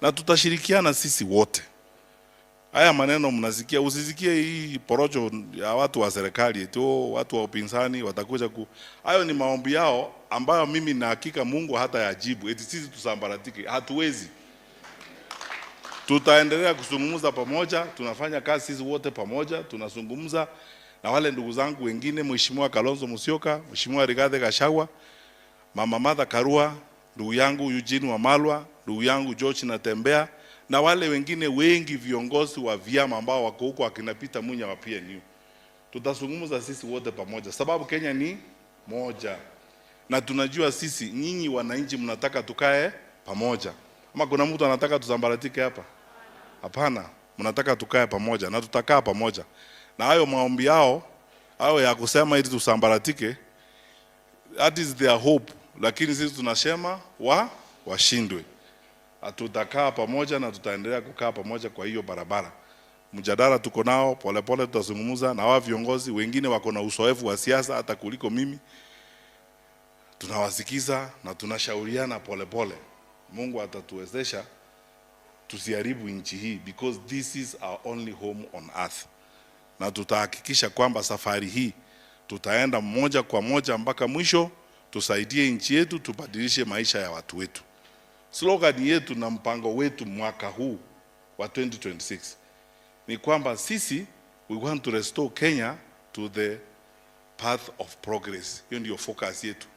na tutashirikiana sisi wote. Haya maneno mnasikia, usisikie hii porojo ya watu wa serikali tu, watu wa upinzani watakuja hayo ni maombi yao ambayo mimi na hakika Mungu hata yajibu. Eti sisi tusambaratike, hatuwezi. Tutaendelea kuzungumza pamoja, tunafanya kazi sisi wote pamoja, tunazungumza na wale ndugu zangu wengine, Mheshimiwa Kalonzo Musyoka, Mheshimiwa Rigathi Gachagua, Mama Martha Karua, ndugu yangu Eugene Wamalwa, ndugu yangu George Natembeya, na wale wengine wengi viongozi wa vyama ambao wako huko akina Peter Munya wa PNU. Tutazungumza sisi wote pamoja sababu Kenya ni moja. Na tunajua sisi nyinyi wananchi mnataka tukae pamoja. Ama kuna mtu anataka tusambaratike hapa? Hapana, mnataka tukae pamoja na tutakaa pamoja. Na hayo maombi yao ya kusema ili tusambaratike, that is their hope, lakini sisi tunasema washindwe. Tutakaa pamoja na tutaendelea kukaa pamoja kwa hiyo barabara. Mjadala tuko nao, polepole tutazungumza na wao viongozi wengine wako na uzoefu wa siasa hata kuliko mimi. Tunawasikiza na tunashauriana polepole. Mungu atatuwezesha tusiharibu nchi hii, because this is our only home on earth. Na tutahakikisha kwamba safari hii tutaenda moja kwa moja mpaka mwisho, tusaidie nchi yetu, tubadilishe maisha ya watu wetu. Slogan yetu na mpango wetu mwaka huu wa 2026 ni kwamba sisi we want to restore Kenya to the path of progress. Hiyo ndio focus yetu.